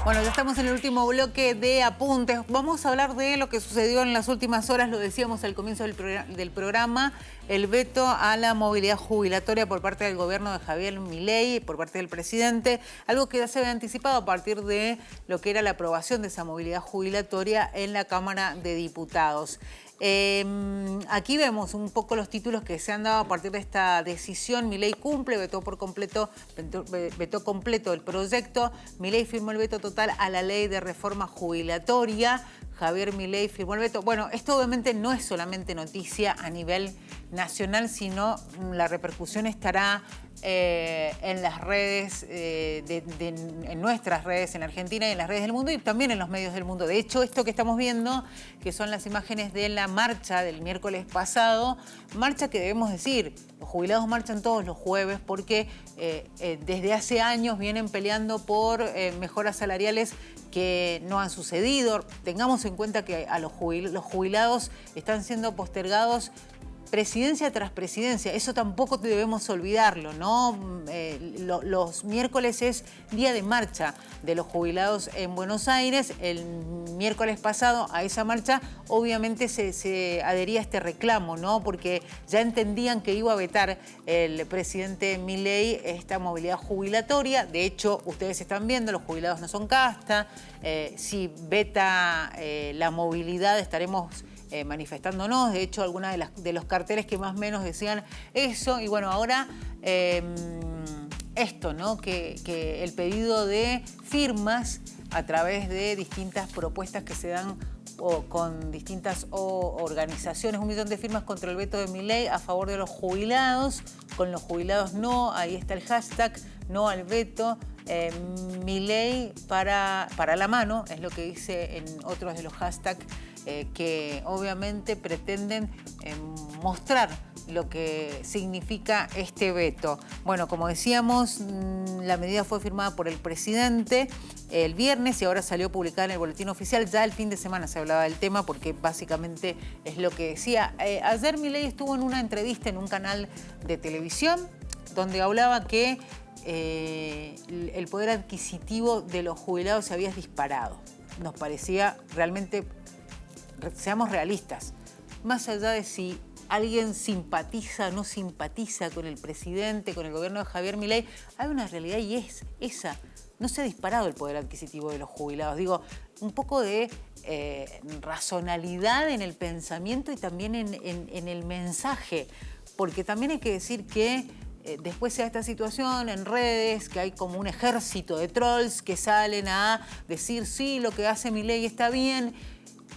Bueno, ya estamos en el último bloque de apuntes. Vamos a hablar de lo que sucedió en las últimas horas, lo decíamos al comienzo del programa, el veto a la movilidad jubilatoria por parte del gobierno de Javier Milei, por parte del presidente, algo que ya se había anticipado a partir de lo que era la aprobación de esa movilidad jubilatoria en la Cámara de Diputados. Aquí vemos un poco los títulos que se han dado a partir de esta decisión. Milei cumple, vetó completo el proyecto. Milei firmó el veto total a la ley de reforma jubilatoria. Javier Milei firmó el veto. Bueno, esto obviamente no es solamente noticia a nivel nacional, sino la repercusión estará en las redes, en nuestras redes en Argentina y en las redes del mundo y también en los medios del mundo. De hecho, esto que estamos viendo, que son las imágenes de la marcha del miércoles pasado, marcha que debemos decir, los jubilados marchan todos los jueves porque desde hace años vienen peleando por mejoras salariales que no han sucedido. Tengamos en cuenta que a los jubilados están siendo postergados presidencia tras presidencia, eso tampoco debemos olvidarlo, ¿no? Los miércoles es día de marcha de los jubilados en Buenos Aires. El miércoles pasado a esa marcha obviamente se adhería a este reclamo, ¿no? Porque ya entendían que iba a vetar el presidente Milei esta movilidad jubilatoria. De hecho, ustedes están viendo, los jubilados no son casta. Si veta la movilidad estaremos manifestándonos. De hecho, algunos de los carteles que más o menos decían eso. Y bueno, ahora esto, ¿no? Que el pedido de firmas a través de distintas propuestas que se dan con distintas organizaciones, 1 millón de firmas contra el veto de Milei a favor de los jubilados. Con los jubilados no, ahí está el hashtag, no al veto. Milei para la mano, es lo que dice en otros de los hashtags que obviamente pretenden mostrar lo que significa este veto. Bueno, como decíamos, la medida fue firmada por el presidente el viernes y ahora salió publicada en el boletín oficial. Ya el fin de semana se hablaba del tema porque básicamente es lo que decía. Ayer Milei estuvo en una entrevista en un canal de televisión donde hablaba que el poder adquisitivo de los jubilados se había disparado. Nos parecía realmente, seamos realistas, más allá de si alguien simpatiza o no simpatiza con el presidente, con el gobierno de Javier Milei, hay una realidad y es esa. No se ha disparado el poder adquisitivo de los jubilados. Digo, un poco de razonalidad en el pensamiento y también en el mensaje, porque también hay que decir que después se da esta situación en redes, que hay como un ejército de trolls que salen a decir sí, lo que hace Milei está bien.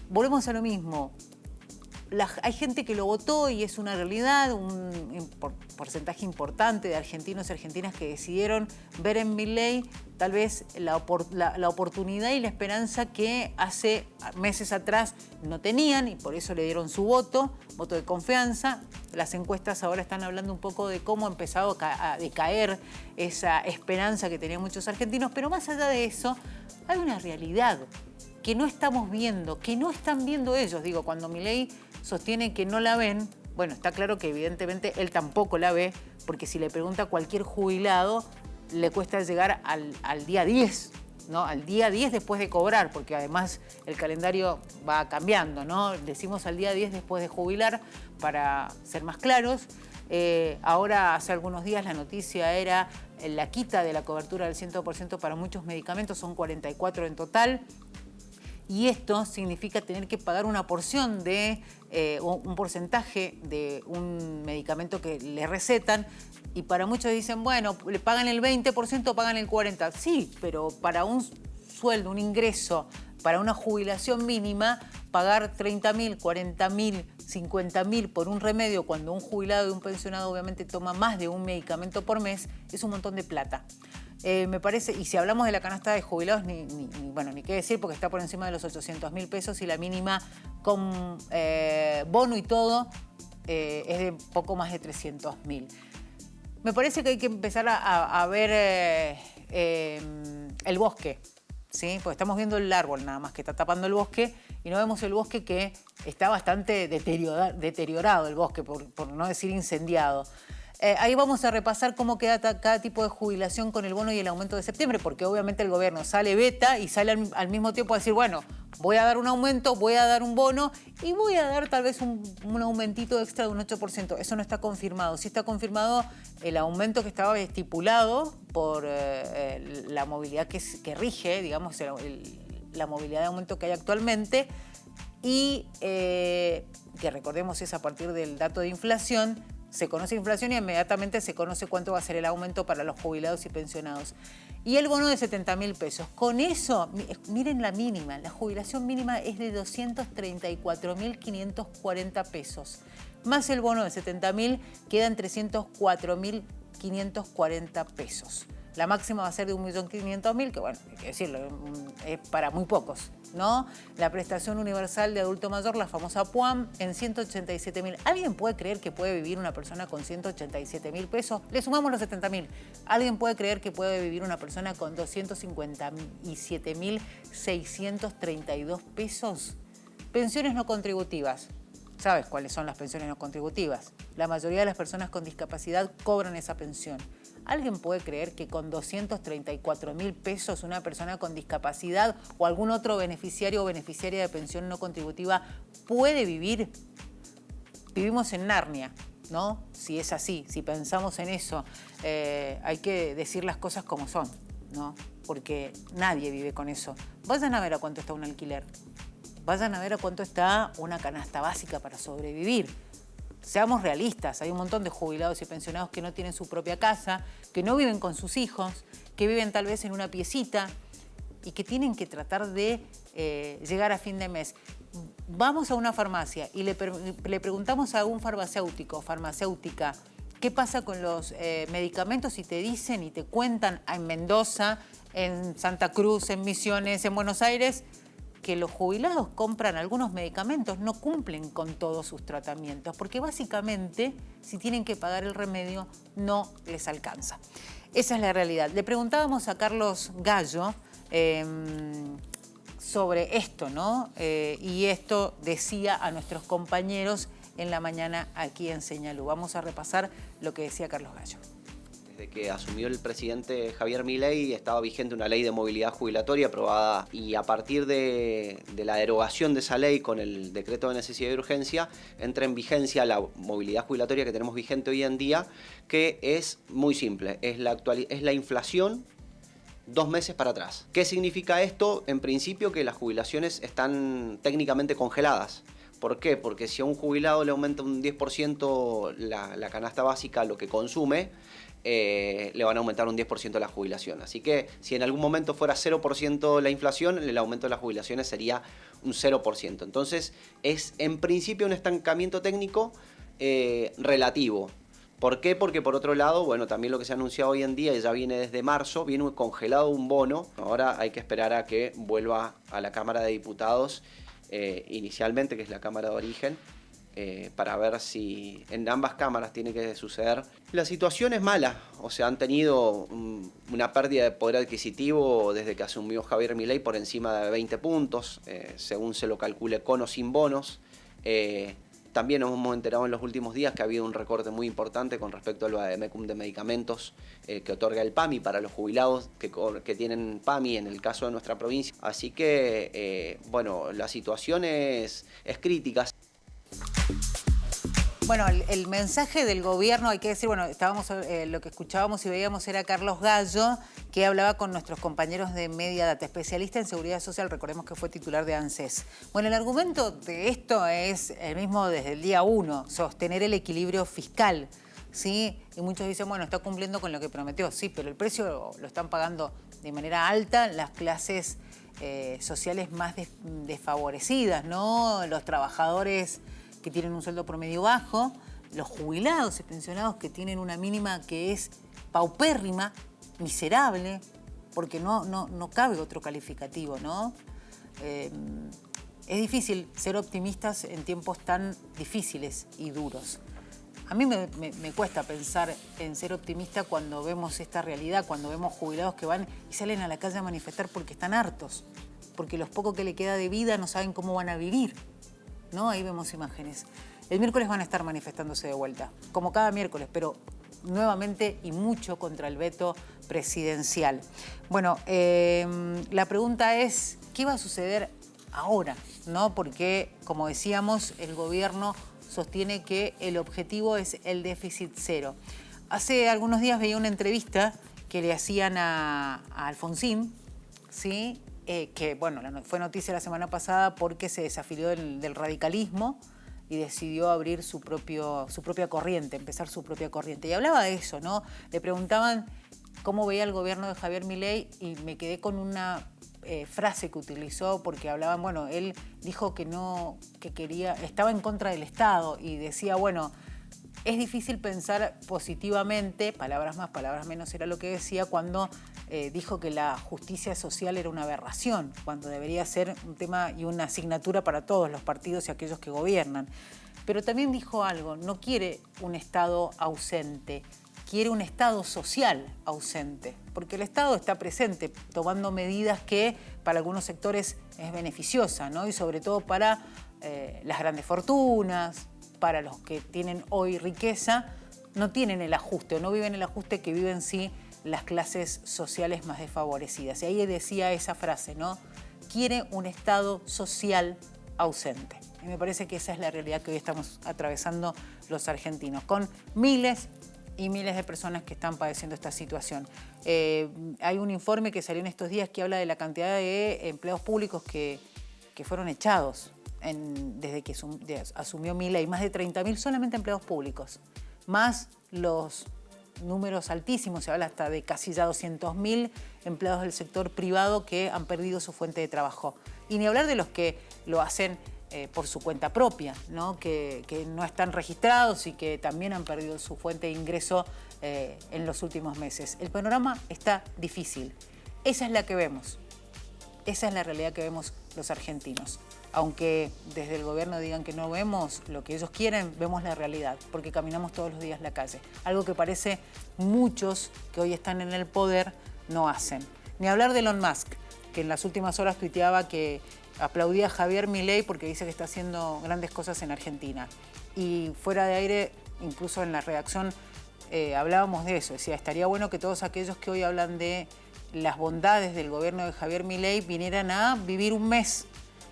Volvemos a lo mismo. Hay gente que lo votó y es una realidad, un porcentaje importante de argentinos y argentinas que decidieron ver en Milei tal vez la oportunidad y la esperanza que hace meses atrás no tenían y por eso le dieron su voto de confianza. Las encuestas ahora están hablando un poco de cómo ha empezado a decaer esa esperanza que tenían muchos argentinos, pero más allá de eso, hay una realidad que no estamos viendo, que no están viendo ellos. Digo, cuando Milei sostiene que no la ven, bueno, está claro que evidentemente él tampoco la ve, porque si le pregunta a cualquier jubilado, le cuesta llegar al día 10, ¿no? Al día 10 después de cobrar, porque además el calendario va cambiando, ¿no? Decimos al día 10 después de jubilar, para ser más claros. Ahora, hace algunos días, la noticia era la quita de la cobertura del 100% para muchos medicamentos, son 44 en total. Y esto significa tener que pagar una porción de un porcentaje de un medicamento que le recetan. Y para muchos dicen, bueno, le pagan el 20%, pagan el 40%. Sí, pero para un sueldo, un ingreso, para una jubilación mínima, pagar 30.000, 40.000, 50.000 por un remedio, cuando un jubilado y un pensionado obviamente toma más de un medicamento por mes, es un montón de plata. Me parece, y si hablamos de la canasta de jubilados, ni qué decir, porque está por encima de los 800.000 pesos y la mínima con bono y todo es de poco más de 300.000. Me parece que hay que empezar a ver el bosque, ¿sí? Porque estamos viendo el árbol nada más que está tapando el bosque y no vemos el bosque que está bastante deteriorado el bosque, por no decir incendiado. Ahí vamos a repasar cómo queda cada tipo de jubilación con el bono y el aumento de septiembre, porque obviamente el gobierno sale beta y sale al mismo tiempo a decir, bueno, voy a dar un aumento, voy a dar un bono y voy a dar tal vez un aumentito extra de un 8%. Eso no está confirmado. Sí está confirmado el aumento que estaba estipulado por la movilidad que rige, digamos, la movilidad de aumento que hay actualmente y que recordemos es a partir del dato de inflación. Se conoce inflación y inmediatamente se conoce cuánto va a ser el aumento para los jubilados y pensionados. Y el bono de 70.000 pesos. Con eso, miren la mínima, la jubilación mínima es de 234.540 pesos. Más el bono de 70.000 quedan 304.540 pesos. La máxima va a ser de 1.500.000, que bueno, hay que decirlo, es para muy pocos, ¿no? La prestación universal de adulto mayor, la famosa PUAM, en 187.000. ¿Alguien puede creer que puede vivir una persona con 187.000 pesos? Le sumamos los 70.000. ¿Alguien puede creer que puede vivir una persona con 257.632 pesos? Pensiones no contributivas. ¿Sabes cuáles son las pensiones no contributivas? La mayoría de las personas con discapacidad cobran esa pensión. ¿Alguien puede creer que con 234.000 pesos una persona con discapacidad o algún otro beneficiario o beneficiaria de pensión no contributiva puede vivir? Vivimos en Narnia, ¿no? Si es así, si pensamos en eso, hay que decir las cosas como son, ¿no? Porque nadie vive con eso. Vayan a ver a cuánto está un alquiler. Vayan a ver a cuánto está una canasta básica para sobrevivir. Seamos realistas, hay un montón de jubilados y pensionados que no tienen su propia casa, que no viven con sus hijos, que viven tal vez en una piecita y que tienen que tratar de llegar a fin de mes. Vamos a una farmacia y le preguntamos a un farmacéutico o farmacéutica qué pasa con los medicamentos y te dicen y te cuentan en Mendoza, en Santa Cruz, en Misiones, en Buenos Aires, que los jubilados compran algunos medicamentos, no cumplen con todos sus tratamientos, porque básicamente, si tienen que pagar el remedio, no les alcanza. Esa es la realidad. Le preguntábamos a Carlos Gallo sobre esto, ¿no? Y esto decía a nuestros compañeros en la mañana aquí en Señalú. Vamos a repasar lo que decía Carlos Gallo. Desde que asumió el presidente Javier Milei estaba vigente una ley de movilidad jubilatoria aprobada y a partir de la derogación de esa ley con el decreto de necesidad y urgencia entra en vigencia la movilidad jubilatoria que tenemos vigente hoy en día, que es muy simple, es la inflación 2 meses para atrás. ¿Qué significa esto? En principio que las jubilaciones están técnicamente congeladas. ¿Por qué? Porque si a un jubilado le aumenta un 10% la canasta básica, lo que consume, le van a aumentar un 10% la jubilación. Así que si en algún momento fuera 0% la inflación, el aumento de las jubilaciones sería un 0%. Entonces es en principio un estancamiento técnico relativo. ¿Por qué? Porque por otro lado, bueno, también lo que se ha anunciado hoy en día, y ya viene desde marzo, viene congelado un bono. Ahora hay que esperar a que vuelva a la Cámara de Diputados inicialmente, que es la Cámara de Origen, para ver si en ambas cámaras tiene que suceder. La situación es mala, o sea, han tenido una pérdida de poder adquisitivo desde que asumió Javier Milei por encima de 20 puntos, según se lo calcule con o sin bonos. También nos hemos enterado en los últimos días que ha habido un recorte muy importante con respecto al vademecum de medicamentos que otorga el PAMI para los jubilados que tienen PAMI en el caso de nuestra provincia. Así que, bueno, la situación es crítica. Bueno, el mensaje del gobierno, hay que decir, bueno, lo que escuchábamos y veíamos era Carlos Gallo, que hablaba con nuestros compañeros de Media Data, especialista en seguridad social, recordemos que fue titular de ANSES. Bueno, el argumento de esto es el mismo desde el día 1, sostener el equilibrio fiscal, ¿sí? Y muchos dicen, bueno, está cumpliendo con lo que prometió, sí, pero el precio lo están pagando de manera alta las clases sociales más desfavorecidas, ¿no? Los trabajadores que tienen un sueldo promedio bajo, los jubilados y pensionados que tienen una mínima que es paupérrima, miserable, porque no cabe otro calificativo, ¿no? Es difícil ser optimistas en tiempos tan difíciles y duros. A mí me cuesta pensar en ser optimista cuando vemos esta realidad, cuando vemos jubilados que van y salen a la calle a manifestar porque están hartos, porque los pocos que le queda de vida no saben cómo van a vivir, ¿no? Ahí vemos imágenes. El miércoles van a estar manifestándose de vuelta, como cada miércoles, pero nuevamente y mucho contra el veto presidencial. Bueno, la pregunta es, ¿qué va a suceder ahora? ¿No? Porque, como decíamos, el gobierno sostiene que el objetivo es el déficit cero. Hace algunos días veía una entrevista que le hacían a Alfonsín, ¿sí? Que bueno, fue noticia la semana pasada porque se desafilió del radicalismo y decidió abrir su propia corriente, empezar su propia corriente. Y hablaba de eso, ¿no? Le preguntaban cómo veía el gobierno de Javier Milei y me quedé con una frase que utilizó porque hablaban, bueno, él dijo que estaba en contra del Estado y decía, bueno, es difícil pensar positivamente, palabras más, palabras menos era lo que decía, cuando dijo que la justicia social era una aberración, cuando debería ser un tema y una asignatura para todos los partidos y aquellos que gobiernan. Pero también dijo algo, no quiere un Estado ausente, quiere un Estado social ausente, porque el Estado está presente tomando medidas que para algunos sectores es beneficiosa, ¿no? Y sobre todo para las grandes fortunas, para los que tienen hoy riqueza, no tienen el ajuste o no viven el ajuste que viven sí las clases sociales más desfavorecidas. Y ahí decía esa frase, ¿no? Quiere un Estado social ausente. Y me parece que esa es la realidad que hoy estamos atravesando los argentinos, con miles y miles de personas que están padeciendo esta situación. Hay un informe que salió en estos días que habla de la cantidad de empleados públicos que fueron echados desde que asumió Milei, más de 30.000 solamente empleados públicos, más los números altísimos, se habla hasta de casi ya 200.000 empleados del sector privado que han perdido su fuente de trabajo. Y ni hablar de los que lo hacen por su cuenta propia, ¿no? Que no están registrados y que también han perdido su fuente de ingreso en los últimos meses. El panorama está difícil. Esa es la que vemos. Esa es la realidad que vemos los argentinos. Aunque desde el gobierno digan que no vemos lo que ellos quieren, vemos la realidad, porque caminamos todos los días la calle. Algo que parece muchos que hoy están en el poder no hacen. Ni hablar de Elon Musk, que en las últimas horas tuiteaba que aplaudía a Javier Milei porque dice que está haciendo grandes cosas en Argentina. Y fuera de aire, incluso en la redacción, hablábamos de eso. Decía, estaría bueno que todos aquellos que hoy hablan de las bondades del gobierno de Javier Milei vinieran a vivir un mes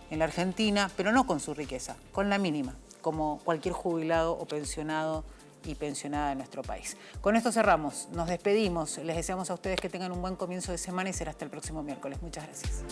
en la Argentina, pero no con su riqueza, con la mínima, como cualquier jubilado o pensionado y pensionada de nuestro país. Con esto cerramos, nos despedimos, les deseamos a ustedes que tengan un buen comienzo de semana y será hasta el próximo miércoles. Muchas gracias.